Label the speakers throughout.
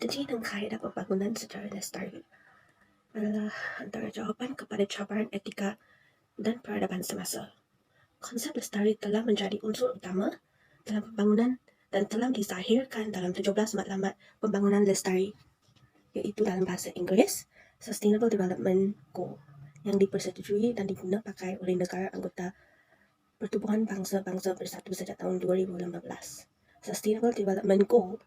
Speaker 1: Janji dan kaedah pembangunan secara lestari adalah antara jawapan kepada cabaran etika dan peradaban semasa. Konsep lestari telah menjadi unsur utama dalam pembangunan dan telah dizahirkan dalam 17 matlamat pembangunan lestari, iaitu dalam bahasa Inggeris Sustainable Development Goal, yang dipersetujui dan diguna pakai oleh negara anggota Pertubuhan Bangsa-Bangsa Bersatu sejak tahun 2015. Sustainable Development Goal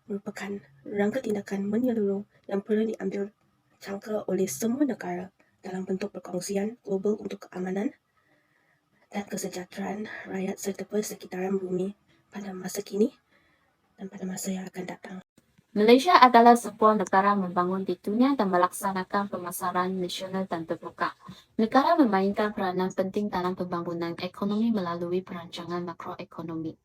Speaker 1: merupakan rangka tindakan menyeluruh yang perlu diambil jangka oleh semua negara dalam bentuk perkongsian global untuk keamanan dan kesejahteraan rakyat serta persekitaran bumi pada masa kini dan pada masa yang akan datang.
Speaker 2: Malaysia adalah sebuah negara membangun di dunia dan melaksanakan pemasaran nasional dan terbuka. Negara memainkan peranan penting dalam pembangunan ekonomi melalui perancangan makroekonomi.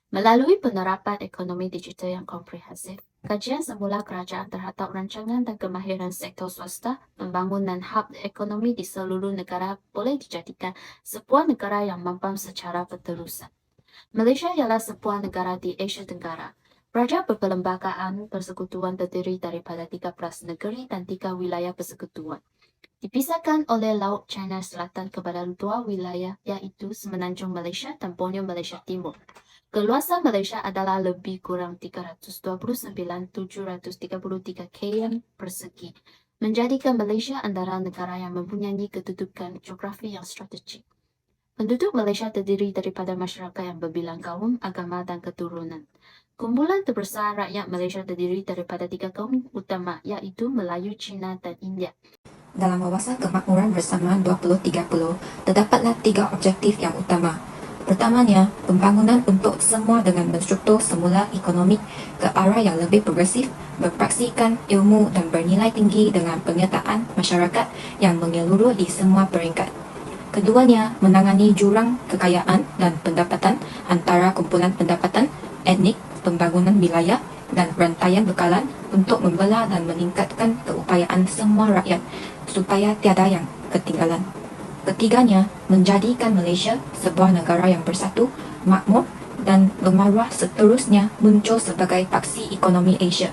Speaker 2: Melalui penerapan ekonomi digital yang komprehensif, kajian semula kerajaan terhadap rancangan dan kemahiran sektor swasta, pembangunan hub ekonomi di seluruh negara boleh dijadikan sebuah negara yang mapan secara berterusan. Malaysia ialah sebuah negara di Asia Tenggara. Raja berperlembagaan persekutuan terdiri daripada 13 negeri dan 3 wilayah persekutuan. Dipisahkan oleh Laut China Selatan kepada 2 wilayah, iaitu Semenanjung Malaysia dan Borneo Malaysia Timur. Keluasan Malaysia adalah lebih kurang 329,733 km persegi, menjadikan Malaysia antara negara yang mempunyai kedudukan geografi yang strategik. Penduduk Malaysia terdiri daripada masyarakat yang berbilang kaum, agama dan keturunan. Kumpulan terbesar rakyat Malaysia terdiri daripada 3 kaum utama, iaitu Melayu, Cina dan India.
Speaker 3: Dalam wawasan kemakmuran bersama 2030, terdapatlah 3 objektif yang utama. Pertamanya, pembangunan untuk semua dengan menstruktur semula ekonomi ke arah yang lebih progresif, berpraksikan ilmu dan bernilai tinggi dengan penyertaan masyarakat yang menyeluruh di semua peringkat. Keduanya, menangani jurang kekayaan dan pendapatan antara kumpulan pendapatan, etnik, pembangunan wilayah dan rantaian bekalan untuk membelah dan meningkatkan keupayaan semua rakyat supaya tiada yang ketinggalan. Ketiganya, menjadikan Malaysia sebuah negara yang bersatu, makmur dan bermaruah seterusnya muncul sebagai paksi ekonomi Asia.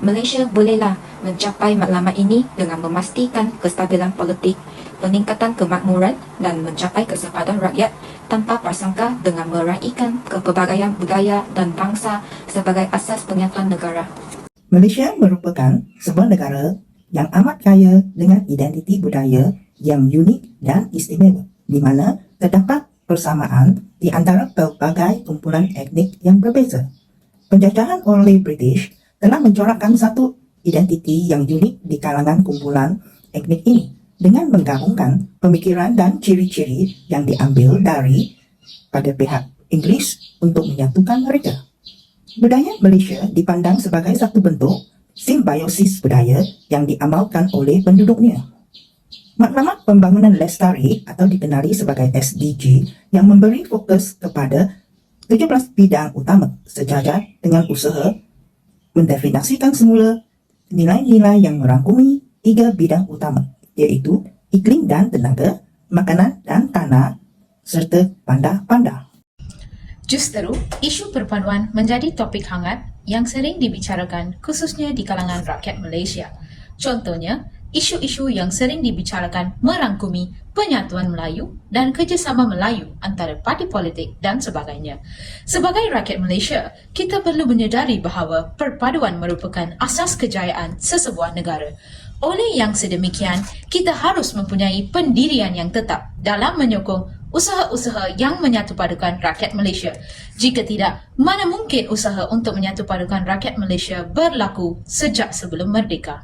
Speaker 3: Malaysia bolehlah mencapai matlamat ini dengan memastikan kestabilan politik, peningkatan kemakmuran dan mencapai kesepadan rakyat tanpa prasangka dengan meraihkan kepelbagaian budaya dan bangsa sebagai asas penyatuan negara.
Speaker 4: Malaysia merupakan sebuah negara yang amat kaya dengan identiti budaya yang unik dan istimewa, di mana terdapat persamaan di antara pelbagai kumpulan etnik yang berbeza. Penjajahan oleh British telah mencorakkan satu identiti yang unik di kalangan kumpulan etnik ini, dengan menggabungkan pemikiran dan ciri-ciri yang diambil dari pada pihak Inggris untuk menyatukan mereka. Budaya Malaysia dipandang sebagai satu bentuk simbiosis budaya yang diamalkan oleh penduduknya. Matlamat Pembangunan Lestari atau dikenali sebagai SDG yang memberi fokus kepada 17 bidang utama sejajar dengan usaha mendefinisikan semula nilai-nilai yang merangkumi 3 bidang utama, iaitu iklim dan tenaga, makanan dan tanah, serta panda-panda.
Speaker 5: Justeru, isu perpaduan menjadi topik hangat yang sering dibicarakan khususnya di kalangan rakyat Malaysia. Contohnya, isu-isu yang sering dibicarakan merangkumi penyatuan Melayu dan kerjasama Melayu antara parti politik dan sebagainya. Sebagai rakyat Malaysia, kita perlu menyedari bahawa perpaduan merupakan asas kejayaan sesebuah negara. Oleh yang sedemikian, kita harus mempunyai pendirian yang tetap dalam menyokong usaha-usaha yang menyatupadukan rakyat Malaysia. Jika tidak, mana mungkin usaha untuk menyatupadukan rakyat Malaysia berlaku sejak sebelum merdeka.